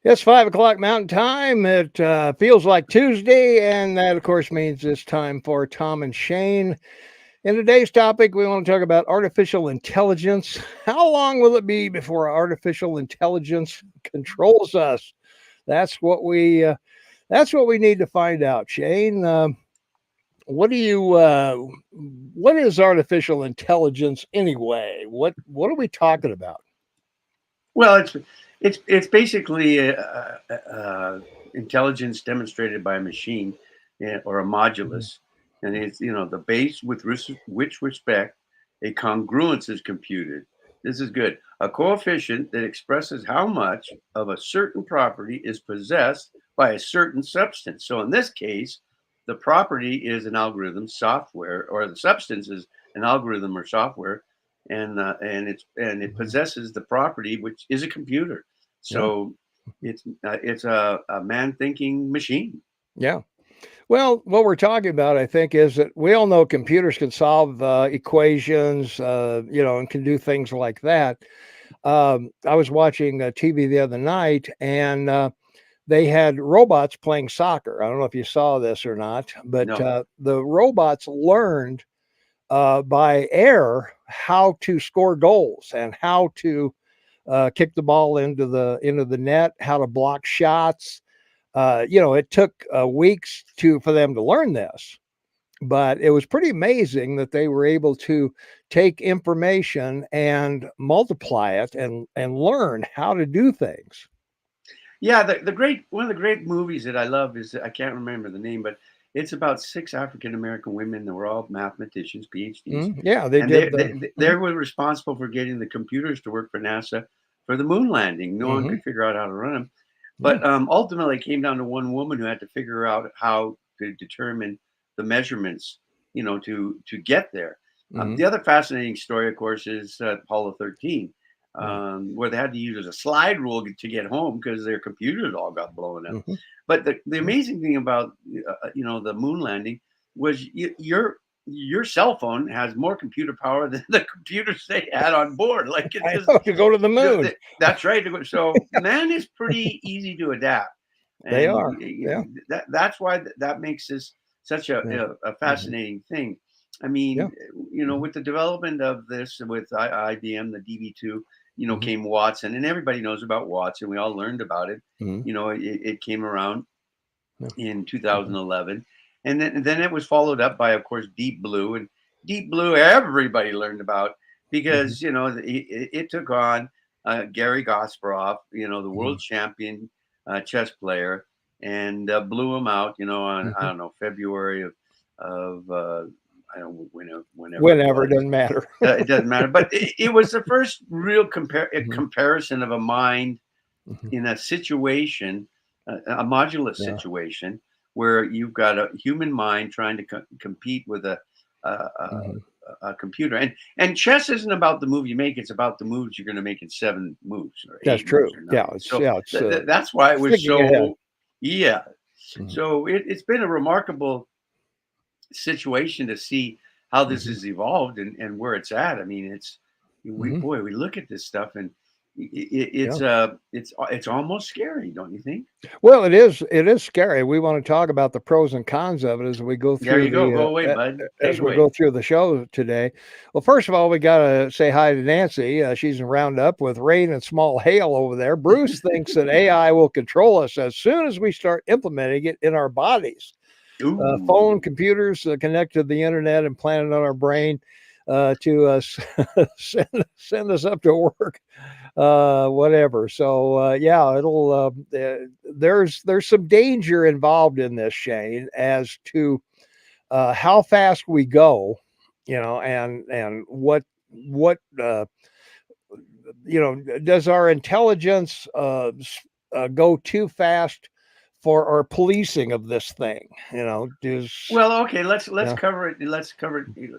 It's 5 o'clock Mountain Time. It feels like Tuesday, and that, of course, means it's time for Tom and Shane. In today's topic, we want to talk about artificial intelligence. How long will it be before artificial intelligence controls us? That's what we. That's what we need to find out, Shane. What do you? What is artificial intelligence anyway? What are we talking about? Well, it's basically intelligence demonstrated by a machine or a Mhm. modulus, and it's the base with which respect a congruence is computed. This is good. A coefficient that expresses how much of a certain property is possessed by a certain substance. So in this case, the property is an algorithm software, or the substance is an algorithm or software, and it Mhm. possesses the property which is a computer. Yeah, So it's a man thinking machine. yeah. Well, what we're talking about, I think, is that we all know computers can solve equations, and can do things like that. I was watching TV the other night, and they had robots playing soccer. I don't know if you saw this or not, but No. the robots learned by air how to score goals and how to kick the ball into the net, how to block shots. It took weeks to for them to learn this, but it was pretty amazing that they were able to take information and multiply it and learn how to do things. Yeah, the great one of the great movies that I love is, I can't remember the name, but it's about six African American women that were all mathematicians, PhDs, Yeah, they and did they were responsible for getting the computers to work for NASA for the moon landing. No one mhm, could figure out how to run them, yeah, but ultimately it came down to one woman who had to figure out how to determine the measurements, to get there. mhm, The other fascinating story, of course, is Apollo 13, yeah, where they had to use a slide rule to get home because their computers all got blown up. mhm, But the yeah. amazing thing about the moon landing was your cell phone has more computer power than the computers they had on board. Like it I just know, to go to the moon. that's right. So man is pretty easy to adapt, They and are. Yeah, that's why that makes this such yeah, a mhm, fascinating thing. I yeah, mean, mhm, with the development of this with IBM, the DB2, mhm, came Watson, and everybody knows about Watson. We all learned about it. mhm, It came around yeah, in mhm, 2011, and then it was followed up by, of course, Deep Blue, and Deep Blue everybody learned about mhm, because it took on Gary Kasparov, the world mhm, champion chess player, and blew him out. On, I mhm. don't know, February of I don't know whenever it Whenever, it was. doesn't matter. It doesn't matter, but it was the first real Mhm, comparison of a mind mhm, in a situation, a modular yeah, situation, where you've got a human mind trying to compete with a, a, mhm. a computer. And chess isn't about the move you make; it's about the moves you're going to make in seven moves or That's eight moves true. or Yeah, nine. it's So yeah, it's, that's why it was thinking ahead. so. Yeah. Mhm, So it's been a remarkable situation to see how this mhm, has evolved and where it's at. I mean, mhm, we look at this stuff, and yeah. it's almost scary, don't you think? Well, it is scary. We wanna talk about the pros and cons of it as we go There through you go. the, Go away, bud. Take as it we away. go through the show today. Well, first of all, we gotta say hi to Nancy. She's in Roundup with rain and small hail over there. Bruce thinks that AI will control us as soon as we start implementing it in our bodies. Phone, Ooh. computers connect to the internet and planted on our brain to send us up to work, whatever. So yeah, there's some danger involved in this, Shane, as to how fast we go, and what does our intelligence go too fast for our policing of this thing? Does Well, okay. Let's yeah. cover it. Let's cover it.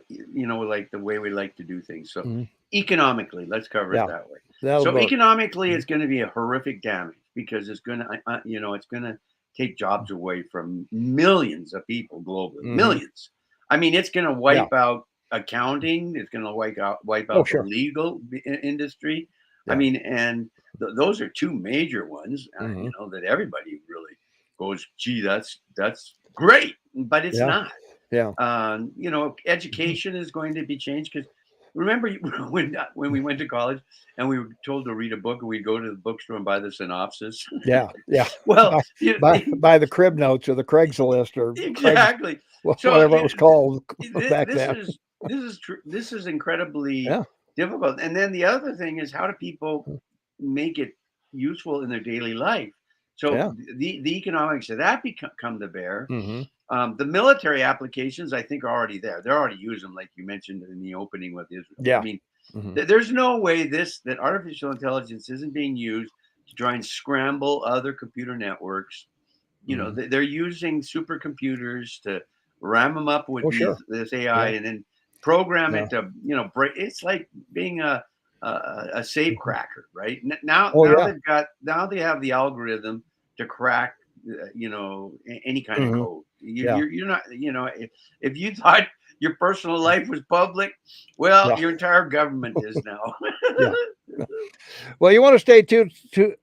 Like the way we like to do things. So, Mhm. economically, let's cover it Yeah, that way. that'll So, work. economically, Mhm, it's going to be a horrific damage because it's going to take jobs away from millions of people globally. mhm. Millions. I mean, it's going to Yeah. wipe out accounting. It's going to wipe out Oh, the sure. legal industry. I mean, and those are two major ones, Mm-hmm. that everybody really goes, gee, that's great, but it's Yeah. not. Yeah. Education is going to be changed because remember when we went to college and we were told to read a book and we'd go to the bookstore and buy the synopsis. Yeah. Yeah. Well, By the crib notes or the Craigslist or Craig's, exactly. So whatever it was called back this then. is true. This is incredibly Yeah. difficult. And then the other thing is, how do people make it useful in their daily life? So Yeah. the economics of that come to bear. Mm-hmm. The military applications, I think, are already there. They're already using them, like you mentioned in the opening with Israel. Yeah. I mean, Mm-hmm. there's no way that artificial intelligence isn't being used to try and scramble other computer networks. They're using supercomputers to ram them up with Oh, sure. this AI and then program Yeah. it to break. It's like being a safe cracker, right? Now Oh, yeah. they have the algorithm to crack any kind of Mm-hmm. code. Yeah. You're not if you thought your personal life was public, well, Yeah. your entire government is now. Yeah. Well, you want to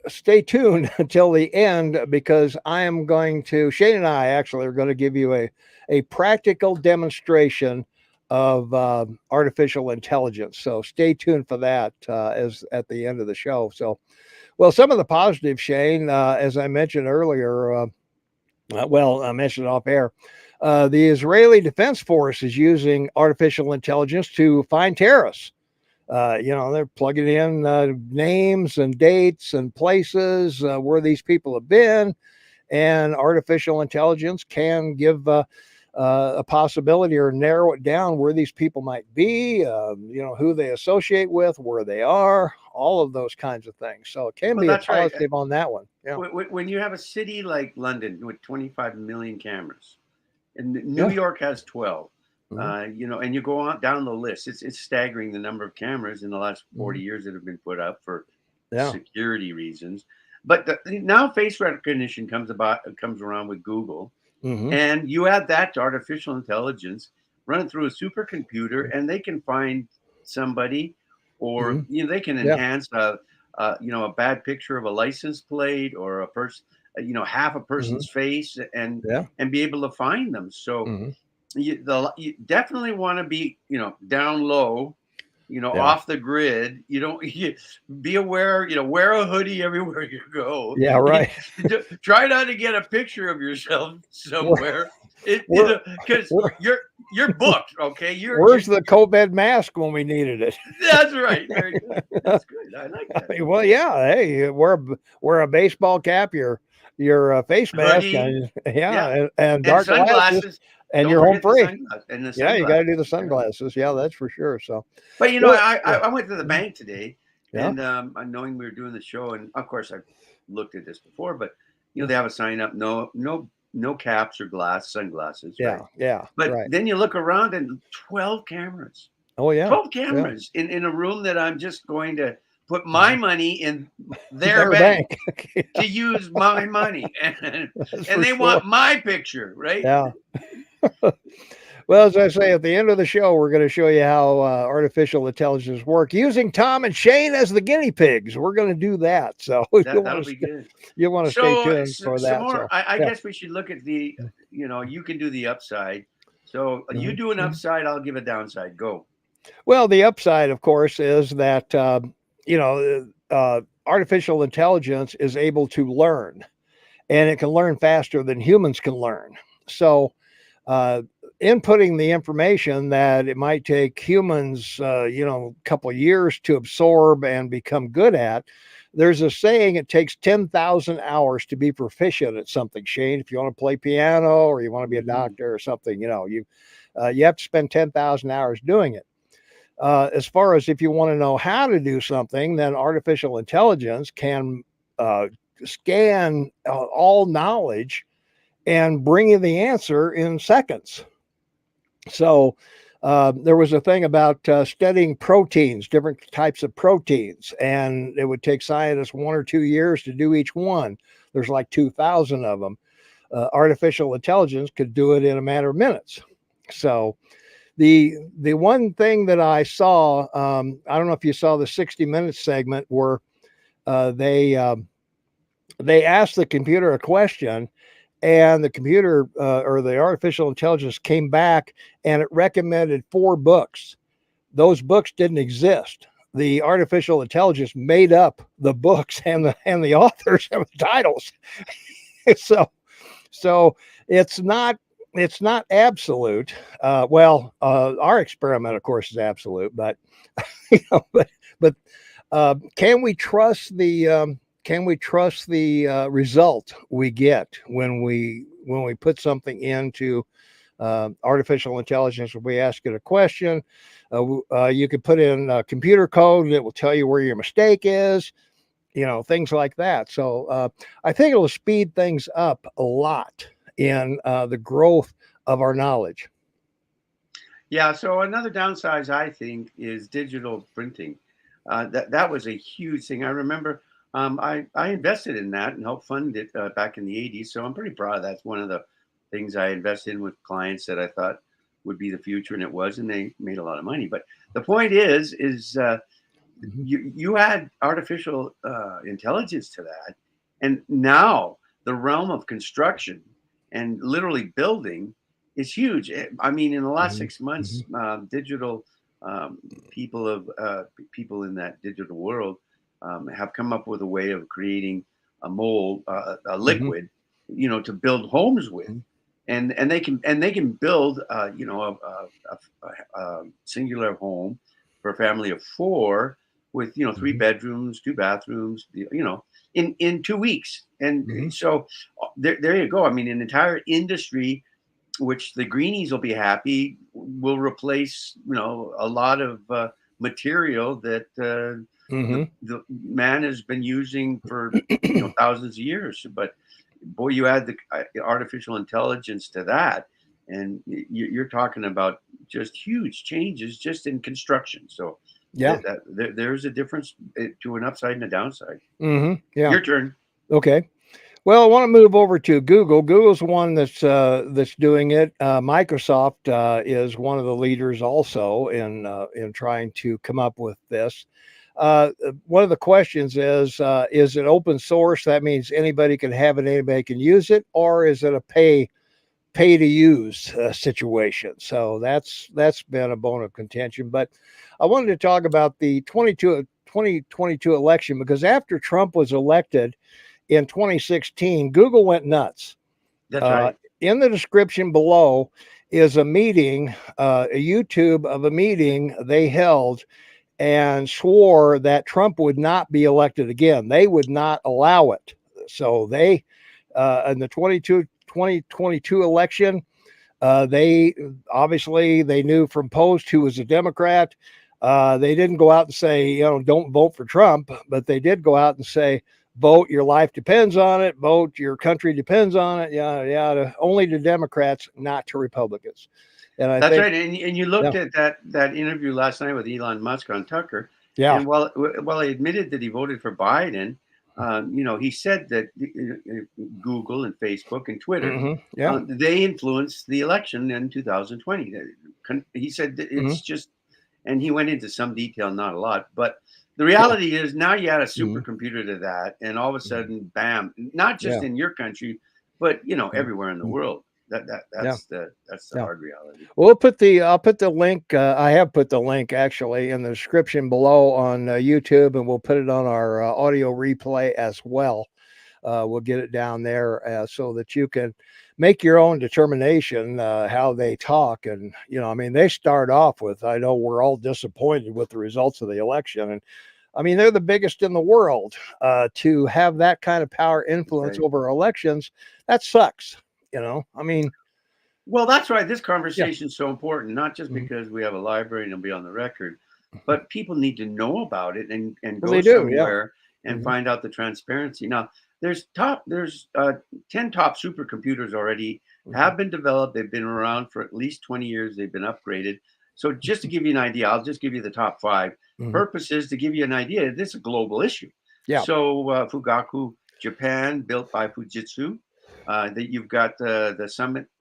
stay tuned until the end, because Shane and I actually are going to give you a practical demonstration of artificial intelligence. So stay tuned for that as at the end of the show. So, well, some of the positives, Shane, as I mentioned earlier, I mentioned off air, the Israeli Defense Force is using artificial intelligence to find terrorists. They're plugging in names and dates and places where these people have been, and artificial intelligence can give a possibility or narrow it down where these people might be, who they associate with, where they are, all of those kinds of things. So it can Well, be a that's right. positive on that one. Yeah. When you have a city like London with 25 million cameras, and New Yeah. York has 12, Mm-hmm. and you go on down the list, it's staggering the number of cameras in the last 40 years that have been put up for Yeah. security reasons. But now face recognition comes around with Google, Mm-hmm. and you add that to artificial intelligence, run it through a supercomputer, and they can find somebody, or Mm-hmm. they can Yeah. enhance a bad picture of a license plate or a person, half a Mm-hmm. person's face, and Yeah. be able to find them. So Mm-hmm. you definitely want to be down low, Yeah. off the grid. Be aware, wear a hoodie everywhere you go. Yeah. Right. Try not to get a picture of yourself somewhere. Because Where- you're booked. Okay, Where's the COVID mask when we needed it? That's right. Very good. That's good. I like that. Well, yeah. Hey, you wear a baseball cap, your face mask, Hoodie, and yeah, and and dark glasses, sunglasses. and Don't you're home forget the free. sunglasses and the Yeah, you got to do the sunglasses. sunglasses. Yeah, that's for sure. So, But well, I went to the bank today, yeah, and knowing we were doing the show, and of course I've looked at this before, but they have a sign up, no caps or sunglasses, right? yeah, But right. then you look around and 12 cameras, Oh, yeah, 12 yeah. cameras in a room that I'm just going to put my money in their Their bank bank. to use my money, and That's for they sure. want my picture, right? Yeah. Well, as I say, at the end of the show, we're going to show you how artificial intelligence work using Tom and Shane as the guinea pigs. We're going to do that. So That'll be good. you want to stay tuned for Some that. more. So I yeah. guess we should look at you can do the upside. So you Mhm. do an upside, I'll give a downside. Go. Well, the upside, of course, is that artificial intelligence is able to learn, and it can learn faster than humans can learn. So, inputting the information that it might take humans, a couple of years to absorb and become good at. There's a saying: it takes 10,000 hours to be proficient at something. Shane, if you want to play piano or you want to be a doctor or something, you have to spend 10,000 hours doing it. As far as if you want to know how to do something, then artificial intelligence can scan all knowledge and bring you the answer in seconds. So there was a thing about studying proteins, different types of proteins, and it would take scientists 1 or 2 years to do each one. There's like 2,000 of them. Artificial intelligence could do it in a matter of minutes. So The one thing that I saw, I don't know if you saw the 60 Minutes segment where uh, they um, they asked the computer a question, and the computer or the artificial intelligence came back and it recommended 4 books. Those books didn't exist. The artificial intelligence made up the books and the authors and the titles. so so it's not absolute. Our experiment, of course, is absolute, but but can we trust the result we get when we put something into artificial intelligence? If we ask it a question, you could put in computer code and it will tell you where your mistake is, things like that. So I think it'll speed things up a lot in the growth of our knowledge. Yeah. So another downside, I think, is digital printing. That was a huge thing. I remember I invested in that and helped fund it back in the '80s. So I'm pretty proud. That's one of the things I invested in with clients that I thought would be the future, and it was, and they made a lot of money. But the point is Mhm. you add artificial intelligence to that, and now the realm of construction and literally building is huge. I mean, in the last Mhm. 6 months, Mhm. digital um, people in that digital world have come up with a way of creating a mold, a Mhm. liquid, to build homes with. Mhm. And they can build a singular home for a family of four with 3 bedrooms, 2 bathrooms, in 2 weeks. And Mhm. so there you go. I mean, an entire industry, which the greenies will be happy, will replace a lot of material that the Mhm. the man has been using for thousands of years. But boy, you add the artificial intelligence to that, and you're talking about just huge changes just in construction. So Yeah. there's a difference to an upside and a downside. Yeah. Your turn. Okay. Well, I want to move over to Google. Google's one that's doing it. Microsoft is one of the leaders also in trying to come up with this. One of the questions is it open source? That means anybody can have it, anybody can use it, or is it a pay to use situation? So that's been a bone of contention. But I wanted to talk about the 2022 election, because after Trump was elected in 2016, Google went nuts. That's Uh, right. in the description below is a meeting, a YouTube of a meeting they held, and swore that Trump would not be elected again. They would not allow it. So they, in the 2022 election, they obviously they knew from Post, who was a Democrat. They didn't go out and say, don't vote for Trump, but they did go out and say, vote, your life depends on it. Vote, your country depends on it. Yeah, yeah. Only to Democrats, not to Republicans. And I That's think, right. And you yeah, looked at that interview last night with Elon Musk on Tucker, yeah, and while he admitted that he voted for Biden, he said that Google and Facebook and Twitter, yeah, they influenced the election in 2020. He said that hmm it's just, and he went into some detail, not a lot, but the yeah, reality is now you add a hmm supercomputer to that, and all of a sudden, bam! Not just yeah, in your country, but mhm, everywhere in the world. yeah, That's the yeah. hard reality. I'll put the link. I have put the link actually in the description below on YouTube, and we'll put it on our audio replay as well. We'll get it down there so that you can make your own determination how they talk. And I mean, they start off with, "I know we're all disappointed with the results of the election," and I mean, they're the biggest in the world. To have that kind of power That's influence right. over elections, that sucks. I mean, Well, that's why this yeah, conversation is so important, not just mhm. because we have a library and it'll be on the record, but people need to know about it and Well, go they do, yeah. somewhere and hmm find out the transparency. Now, there's 10 top supercomputers already hmm have been developed. They've been around for at least 20 years. They've been upgraded. So just to give you an idea, I'll just give you the top five. hmm Purpose is to give you an idea. This is a global issue. Yeah. So Fugaku, Japan, built by Fujitsu. That you've got the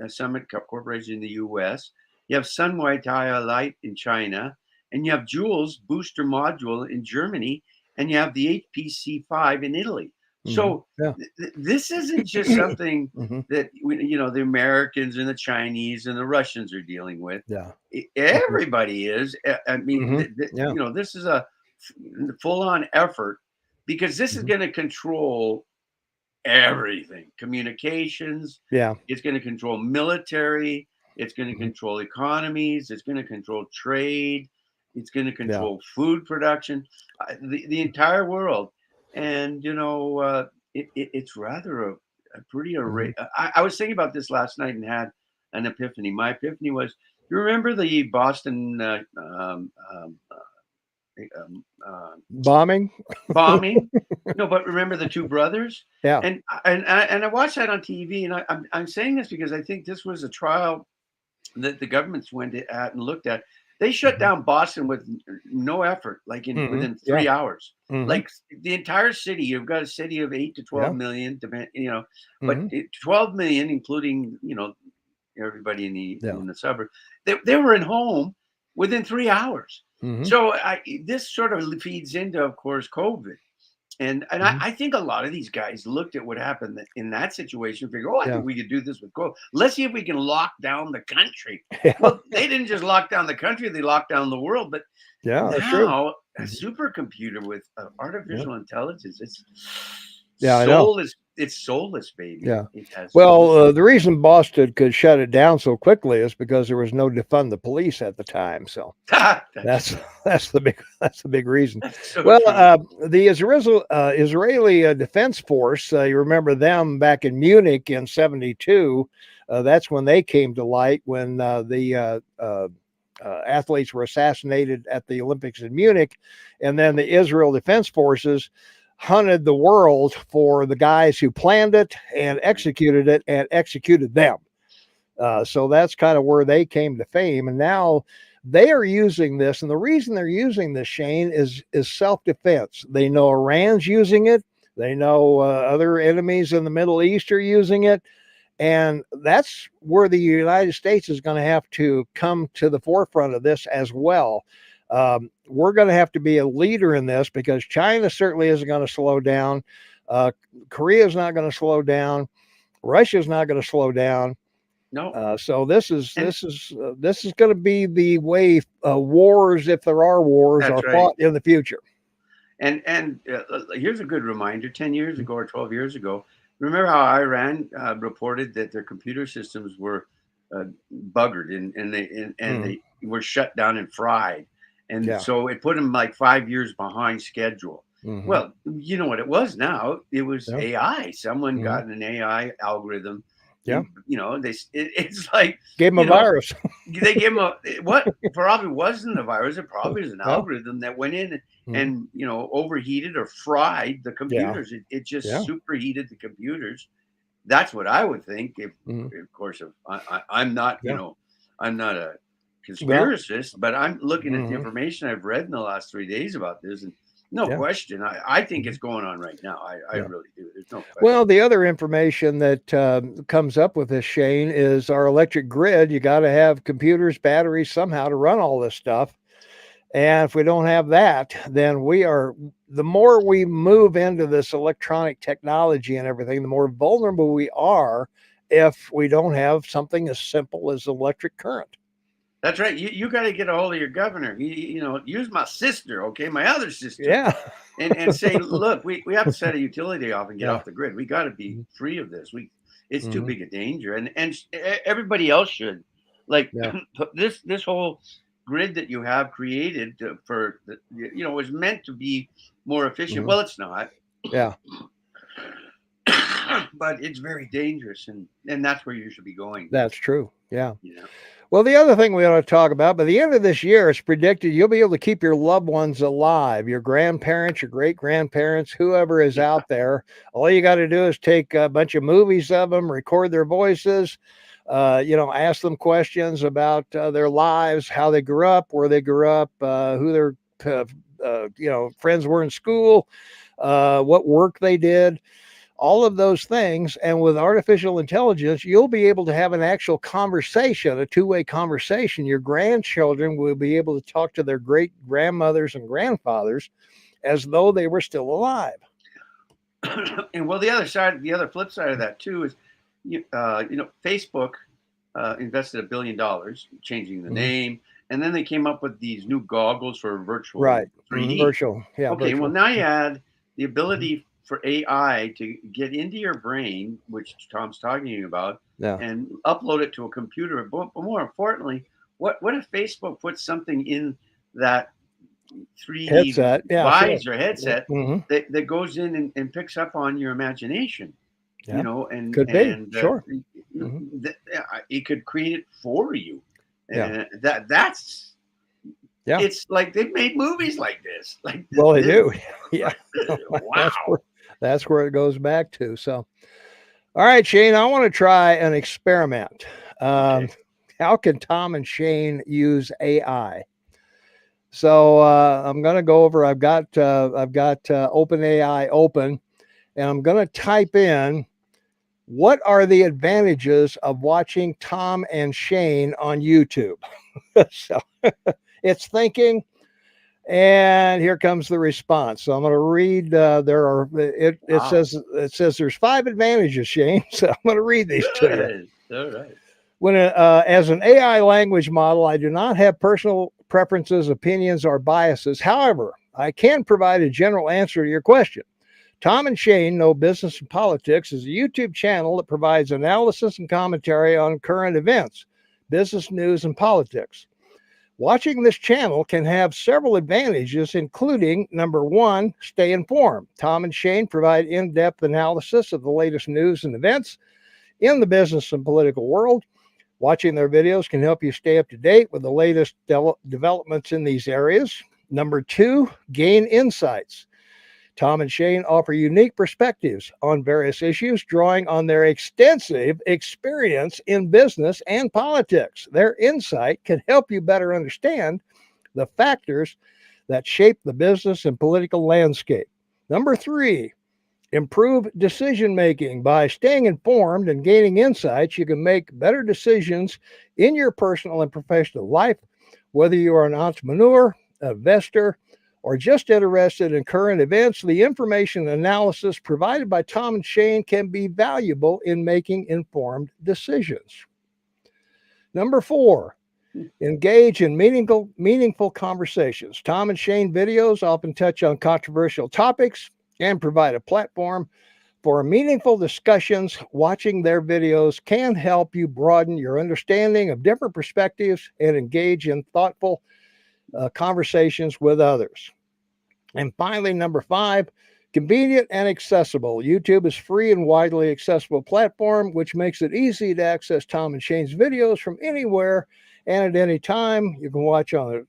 Summit Corporation in the U.S. you have Sunway Light in China, and you have Joule's booster module in Germany, and you have the HPC5 in Italy. So Yeah. this isn't just something Mhm. that the Americans and the Chinese and the Russians are dealing with. Yeah. Mhm. Everybody is. I mean, Yeah. this is a full-on effort because this is Mhm. going to control everything: communications. Yeah. It's going to control military. It's going to Mhm. control economies. It's going to control trade. It's going to Yeah. control food production, the entire world. And it's rather a pretty array. Mhm. I was thinking about this last night and had an epiphany. My epiphany was: you remember the Boston um, uh, Bombing? bombing? No, but remember the two brothers? Yeah. And I watched that on TV, and I'm saying this because I think this was a trial that the governments went at and looked at. They shut Mhm. down Boston with no effort, like Mhm. within Yeah. 3 hours. Mhm. Like the entire city, you've got a city of 8 to 12 Yeah. million, but Mhm. 12 million, including everybody in the Yeah. in the suburb. They were in home within 3 hours. Mhm. So this sort of feeds into, of course, COVID. And I, Mhm. I think a lot of these guys looked at what happened in that situation and figured, oh, I Yeah. think we could do this with COVID. Let's see if we can lock down the country. Yeah. Well, they didn't just lock down the country, they locked down the world. But Yeah, that's true. now a Mhm. supercomputer with Yeah. artificial intelligence, Yeah, I know. it's soulless, baby. Yeah. It has no Well, soul. the reason Boston could shut it down so quickly is because there was no defund the police at the time. So That's that's true. that's the big reason. That's so Well, true. the Israeli Defense Force, you remember them back in Munich in '72. That's when they came to light when the athletes were assassinated at the Olympics in Munich, and then the Israel Defense Forces hunted the world for the guys who planned it and executed them. So that's kind of where they came to fame. And now they are using this. And the reason they're using this, Shane, is self-defense. They know Iran's using it. They know other enemies in the Middle East are using it. And that's where the United States is going to have to come to the forefront of this as well. We're going to have to be a leader in this because China certainly isn't going to slow down. Uh, Korea is not going to slow down. Russia is not going to slow down. No. So this is And this is this is going to be the way wars, if there are wars, are that's right. fought in the future. And here's a good reminder: 10 years Mhm. ago or 12 years ago, remember how Iran reported that their computer systems were buggered and Mhm. they were shut down and fried, and Yeah. so it put them like 5 years behind schedule. Hmm. Well, you know what it was now? It was Yeah. AI. Someone Hmm. got an AI algorithm. Yeah. It's like Gave them a you know virus. they gave him what probably wasn't a virus. It probably was an Yeah. algorithm that went in Hmm. and overheated or fried the Yeah. computers. It just Yeah. superheated the computers. That's what I would think. If, Hmm. of course, if I'm not, Yeah. I'm not a Well. conspiracist, but I'm looking at the Hmm. information I've read in the last 3 days about this, and no Yeah. question, I think Mhm. it's going on right now. I Yeah. really do. There's no question. Well, the other information that comes up with this, Shane, is our electric grid. You got to have computers, batteries somehow to run all this stuff. And if we don't have that, then the more we move into this electronic technology and everything, the more vulnerable we are if we don't have something as simple as electric current. That's right. You got to get a hold of your governor. Use my sister, okay, my other sister, Yeah. and say, look, we have to set a utility off and get Yeah. off the grid. We got to be free of this. It's too Hmm. big a danger, and everybody else should. Like Yeah. this whole grid that you have created was meant to be more efficient. Hmm. Well, it's not, Yeah. but it's very dangerous, and that's where you should be going. That's true. Yeah. You know. Well, the other thing we ought to talk about, by the end of this year, it's predicted you'll be able to keep your loved ones alive, your grandparents, your great grandparents, whoever is Yeah. out there. All you got to do is take a bunch of movies of them, record their voices, ask them questions about their lives, how they grew up, where they grew up, who their friends were in school, what work they did. all of those things. And with artificial intelligence, you'll be able to have an actual conversation, a two-way conversation. Your grandchildren will be able to talk to their great grandmothers and grandfathers as though they were still alive. And well, the other flip side of that too is, Facebook invested $1 billion changing the name, and then they came up with these new goggles for virtual 3D. Virtual, yeah. Okay, virtual. well now you add the ability for AI to get into your brain, which Tom's talking about, and upload it to a computer. But more importantly, what if Facebook puts something in that 3D headset, visor headset that goes in and picks up on your imagination? And could be, sure. It could create it for you. And that's it's like they've made movies like this. Well, they do. Yeah. Wow. That's where it goes back to. So, all right, Shane, I want to try an experiment. How can Tom and Shane use AI? So I'm going to go over. I've got OpenAI open, and I'm going to type in, what are the advantages of watching Tom and Shane on YouTube? So it's thinking, and here comes the response. So I'm going to read. It says there's 5 advantages, Shane. So I'm going to read these to you. All right. When as an AI language model, I do not have personal preferences, opinions, or biases. However, I can provide a general answer to your question. Tom and Shane Know Business and Politics is a YouTube channel that provides analysis and commentary on current events, business news, and politics. Watching this channel can have several advantages, including, number 1, stay informed. Tom and Shane provide in-depth analysis of the latest news and events in the business and political world. Watching their videos can help you stay up to date with the latest developments in these areas. Number 2, gain insights. Tom and Shane offer unique perspectives on various issues, drawing on their extensive experience in business and politics. Their insight can help you better understand the factors that shape the business and political landscape. Number 3, improve decision-making. By staying informed and gaining insights, you can make better decisions in your personal and professional life, whether you are an entrepreneur, an investor, or just interested in current events. The information and analysis provided by Tom and Shane can be valuable in making informed decisions. Number 4, engage in meaningful conversations. Tom and Shane videos often touch on controversial topics and provide a platform for meaningful discussions. Watching their videos can help you broaden your understanding of different perspectives and engage in thoughtful conversations with others. And finally, number 5, convenient and accessible. YouTube is free and widely accessible platform, which makes it easy to access Tom and Shane's videos from anywhere and at any time. You can watch on a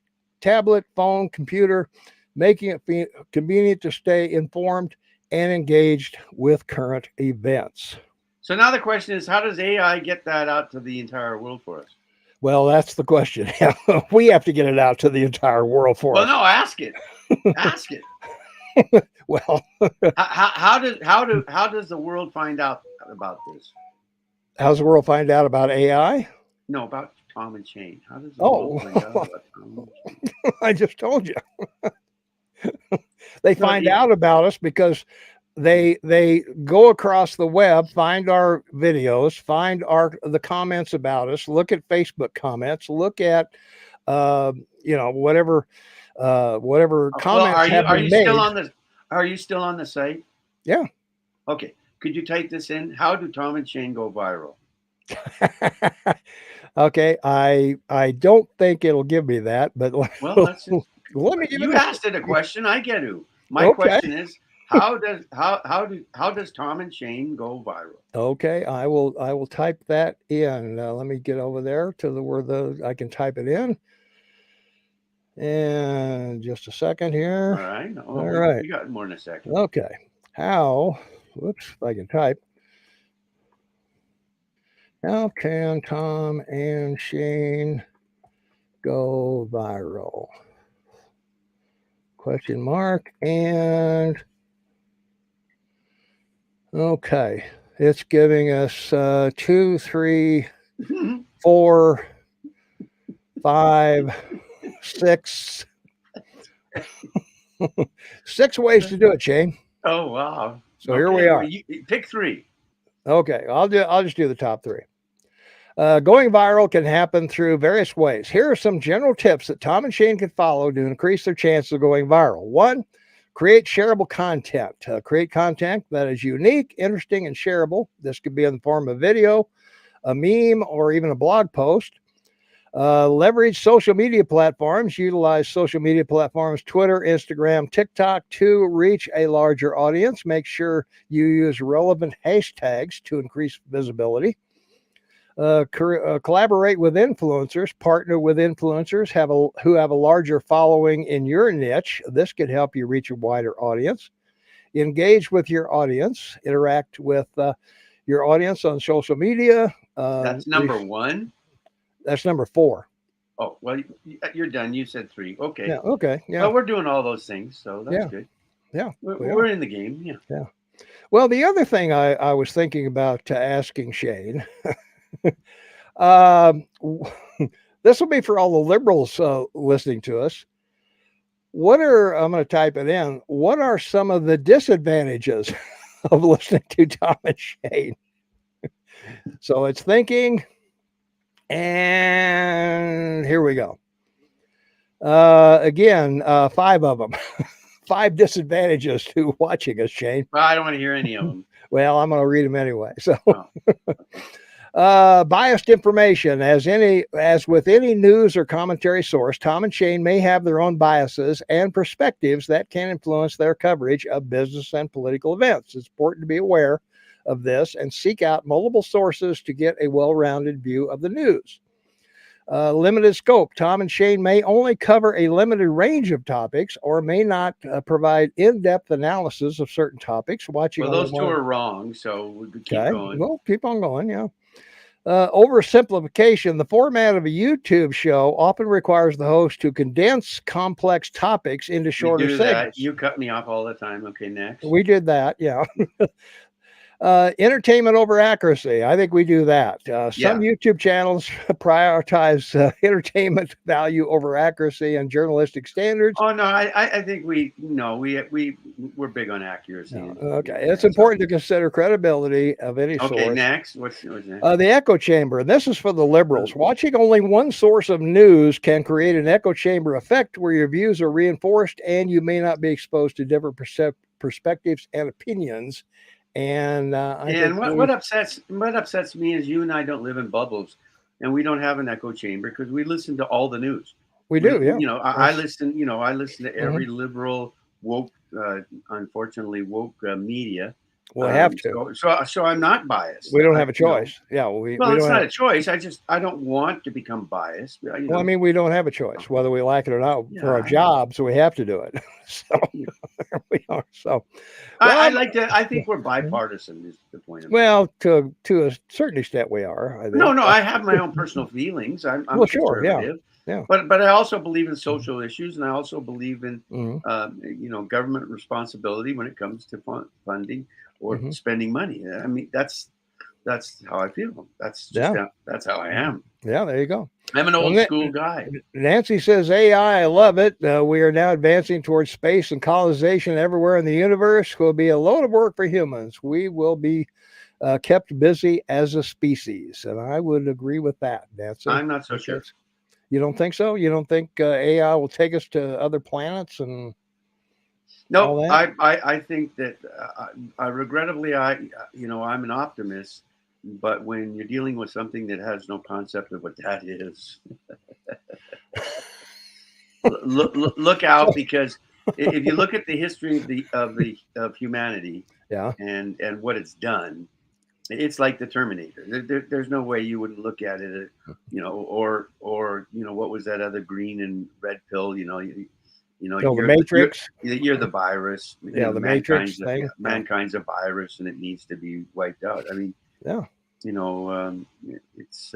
tablet, phone, computer, making it convenient to stay informed and engaged with current events. So now the question is, how does AI get that out to the entire world for us? Well, that's the question. We have to get it out to the entire world for us. Well, no, ask it. Ask it. Well, how does the world find out about this? How's the world find out about AI? No, about Tom and Shane. How does the world find out about Tom and Shane? I just told you. They find out about us because they go across the web, find our videos, find the comments about us, look at Facebook comments, look at whatever comments have been made. Are you still on the site? Yeah. Okay. Could you type this in? How do Tom and Shane go viral? Okay. I don't think it'll give me that, but let me give you asked it a question. I get to. My question is, how does Tom and Shane go viral? Okay, I will type that in. Let me get over there to where I can type it in. And just a second here. All right. All right. You got more than a second. Okay. If I can type. How can Tom and Shane go viral? Question mark. And Okay. It's giving us 2, 3, 4, 5, 6, 6 ways to do it, Shane. Oh wow. So here we Okay, well are. you pick three. Okay, I'll just do the top 3. Going viral can happen through various ways. Here are some general tips that Tom and Shane can follow to increase their chances of going viral. 1, create shareable content. Create content that is unique, interesting, and shareable. This could be in the form of video, a meme, or even a blog post. Leverage social media platforms. Utilize social media platforms, Twitter, Instagram, TikTok, to reach a larger audience. Make sure you use relevant hashtags to increase visibility. Collaborate with influencers. Partner with influencers who have a larger following in your niche. This could help you reach a wider audience. Engage with your audience. Interact with your audience on social media. That's number 1. That's number 4. Oh well, you're done. You said 3. Okay. Yeah. Okay. Yeah. Well, we're doing all those things, so that's Yeah. good. Yeah. We're in the game. Yeah. Yeah. Well, the other thing I was thinking about asking Shane, um, this will be for all the liberals listening to us. I'm going to type it in. What are some of the disadvantages of listening to Tom and Shane? So it's thinking, and here we go. Again, 5 of them. 5 disadvantages to watching us, Shane. Well, I don't want to hear any of them. Well, I'm going to read them anyway. So, Oh. biased information. As with any news or commentary source, Tom and Shane may have their own biases and perspectives that can influence their coverage of business and political events. It's important to be aware of this and seek out multiple sources to get a well-rounded view of the news. Limited scope. Tom and Shane may only cover a limited range of topics or may not provide in-depth analysis of certain topics. Well, those 2 are wrong, so we could keep going. Well, keep on going, yeah. Oversimplification. The format of a YouTube show often requires the host to condense complex topics into shorter segments. You cut me off all the time. Okay, next. We did that, yeah. Entertainment over accuracy. I think we do that. Some YouTube channels prioritize entertainment value over accuracy and journalistic standards. Oh no, I think we're big on accuracy. Okay, it's important to consider credibility of any source. Okay, next. What's next? The echo chamber. And this is for the liberals. Watching only one source of news can create an echo chamber effect where your views are reinforced and you may not be exposed to different perspectives and opinions. And what upsets me is you and I don't live in bubbles, and we don't have an echo chamber because we listen to all the news. We do, yeah. I listen. I listen to every liberal woke, unfortunately woke media. Well, I have to. So I'm not biased. We don't have a choice. Yeah, it's not a choice. I don't want to become biased. Well, I mean, we don't have a choice whether we like it or not for our job, so we have to do it. So there we are. So I like to. I think we're bipartisan. Is the point of well, to a certain extent, we are. I think. No. I have my own personal feelings. I'm sure, yeah. But I also believe in social issues, and I also believe in government responsibility when it comes to funding or spending money. I mean, that's how I feel. That's how I am. Yeah, there you go. I'm an old school guy. Nancy says, AI, I love it. We are now advancing towards space and colonization everywhere in the universe. Will be a load of work for humans. We will be kept busy as a species. And I would agree with that, Nancy. I'm not so sure. You don't think so? You don't think AI will take us to other planets and no, I think that regrettably, I'm an optimist, but when you're dealing with something that has no concept of what that is, look out, because if you look at the history of humanity, and what it's done, it's like the Terminator. There's no way you wouldn't look at it, or what was that other green and red pill, the Matrix. You're the virus. Yeah, the Matrix thing. Mankind's a virus, and it needs to be wiped out. I mean, it's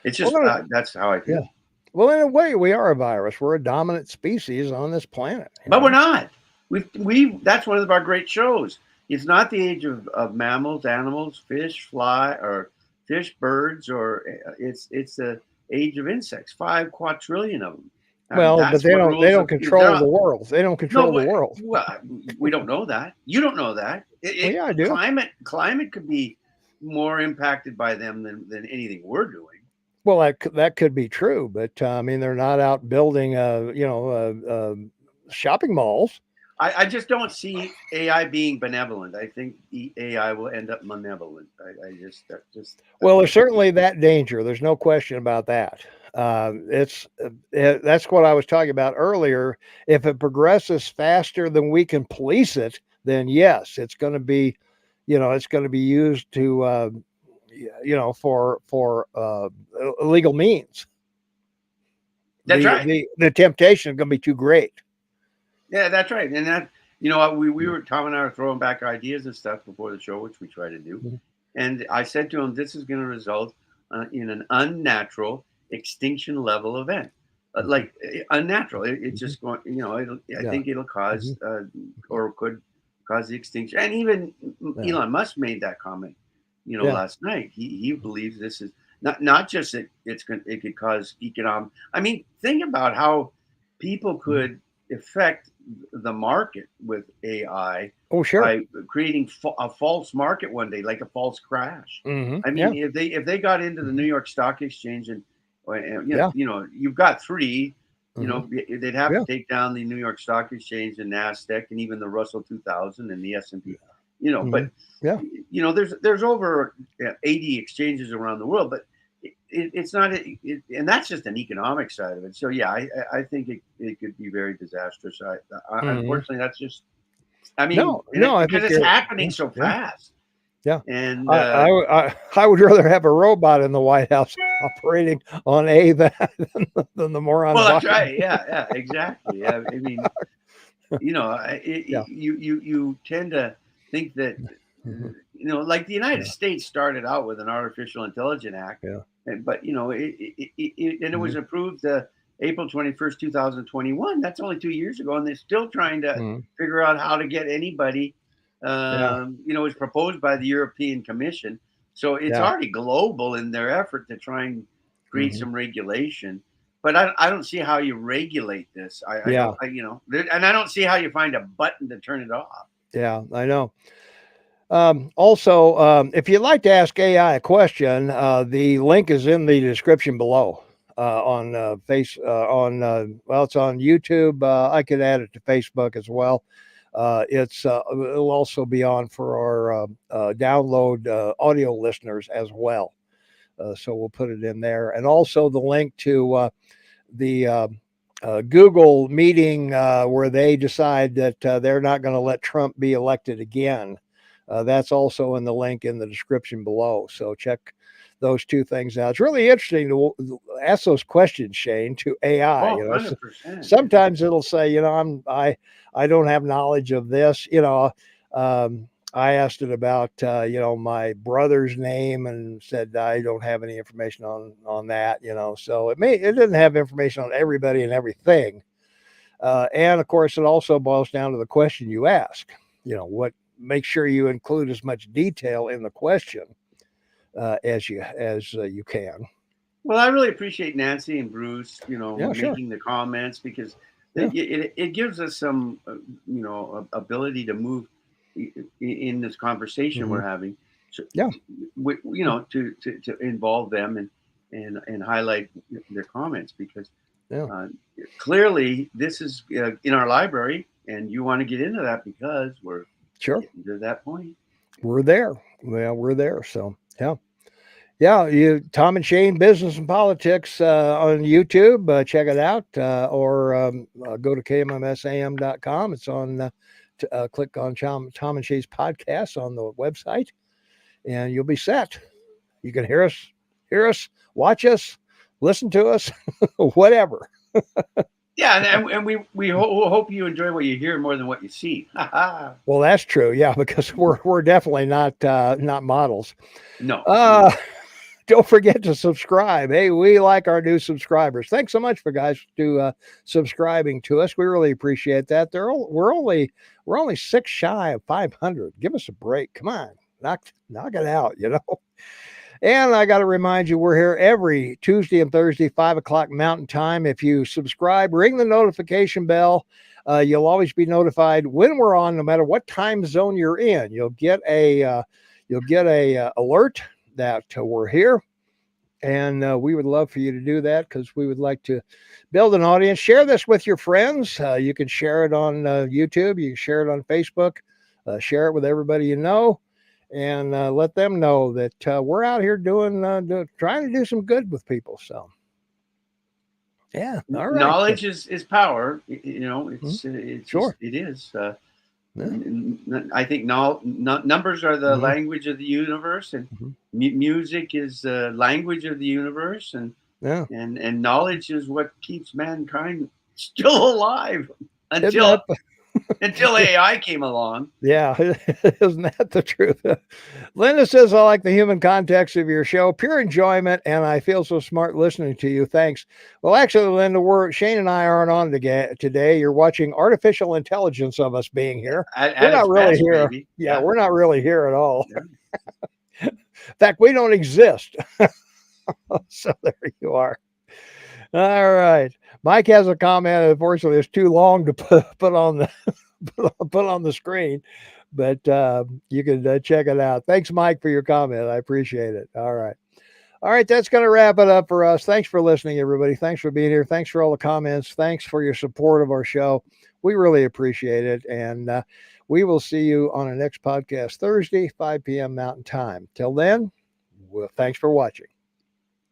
just that's how I feel. Yeah. Well, in a way, we are a virus. We're a dominant species on this planet. But we're not. We that's one of our great shows. It's not the age of mammals, animals, fish, birds, or it's the age of insects. 5 quadrillion of them. Well, but That's what they rules don't of they're control the not, world. They don't no, control the world. well, we don't know that. You don't know that. Well, yeah, I do. Climate could be more impacted by them than anything we're doing. Well, that could be true, but I mean, they're not out building, shopping malls. I just don't see AI being benevolent. I think the AI will end up malevolent. I just that just Well, there's certainly that danger. There's no question about that. That's what I was talking about earlier. If it progresses faster than we can police it, then yes, it's going to be, it's going to be used to, for illegal means. that's right. The temptation is going to be too great. Yeah, that's right. And that we were Tom and I were throwing back ideas and stuff before the show, which we try to do. Mm-hmm. And I said to him, this is going to result in an unnatural extinction level event. Like unnatural. It's just going. I think it'll cause or could cause the extinction. And even Elon Musk made that comment. Last night. He believes this is not just that it could cause economic. I mean, think about how people could affect the market with AI. Oh, sure. By creating a false market one day, like a false crash. Mm-hmm. I mean, if they got into the New York Stock Exchange and you've got three, they'd have to take down the New York Stock Exchange and NASDAQ and even the Russell 2000 and the S&P. But there's over 80 exchanges around the world, but it's not, and that's just an economic side of it. So yeah, I think it could be very disastrous. Unfortunately, that's just, I mean, because it's happening so fast. Yeah, and I would rather have a robot in the White House operating on than the moron. Well, that's right. Yeah, exactly. Yeah, I mean, you tend to think that like the United States started out with an Artificial Intelligence Act, but it was approved April 21st, 2021. That's only 2 years ago, and they're still trying to figure out how to get anybody. It was proposed by the European Commission, so it's already global in their effort to try and create some regulation. But I don't see how you regulate this. And I don't see how you find a button to turn it off. Yeah, I know. Also, if you'd like to ask AI a question, the link is in the description below. On it's on YouTube. I could add it to Facebook as well. It'll also be on for our download audio listeners as well. So we'll put it in there, and also the link to the Google meeting where they decide that they're not going to let Trump be elected again. That's also in the link in the description below. So check those two things out. It's really interesting to ask those questions, Shane, to AI. 100%. Sometimes it'll say, I don't have knowledge of this. I asked it about my brother's name and said I don't have any information on that. So it doesn't have information on everybody and everything. And of course, it also boils down to the question you ask. Make sure you include as much detail in the question as you can. Well, I really appreciate Nancy and Bruce, making the comments, because it gives us some, ability to move in this conversation we're having. So, to involve them and highlight their comments, because clearly this is in our library, and you want to get into that because we're getting to that point. We're there. Well, we're there. So Tom and Shane Business and Politics on YouTube. Check it out, or go to kmmsam.com. It's on. Click on Tom and Shane's podcast on the website, and you'll be set. You can hear us, watch us, listen to us, whatever. Yeah, and we hope you enjoy what you hear more than what you see. Well, that's true. Yeah, because we're definitely not models. No. don't forget to subscribe. Hey, we like our new subscribers. Thanks so much for guys to subscribing to us. We really appreciate that. We're only 6 shy of 500. Give us a break. Come on, knock it out. And I got to remind you, we're here every Tuesday and Thursday, 5 o'clock Mountain Time. If you subscribe, ring the notification bell. You'll always be notified when we're on, no matter what time zone you're in. You'll get a alert that we're here. And we would love for you to do that because we would like to build an audience. Share this with your friends. You can share it on YouTube. You can share it on Facebook. Share it with everybody you know. And let them know that we're out here trying to do some good with people. So, yeah, all right. Knowledge is power. It's sure. It is. I think numbers are the language of the universe, and music is the language of the universe, and knowledge is what keeps mankind still alive until AI came along. Yeah, isn't that the truth? Linda says, I like the human context of your show. Pure enjoyment, and I feel so smart listening to you. Thanks. Well, actually, Linda, Shane and I aren't on today. You're watching artificial intelligence of us being here. We're not really here. Yeah, we're not really here at all. Yeah. In fact, we don't exist. So there you are. All right. Mike has a comment. Unfortunately, it's too long to put on the screen, but you can check it out. Thanks, Mike, for your comment. I appreciate it. All right. That's going to wrap it up for us. Thanks for listening, everybody. Thanks for being here. Thanks for all the comments. Thanks for your support of our show. We really appreciate it. And we will see you on our next podcast Thursday, 5 p.m. Mountain Time. Till then, thanks for watching.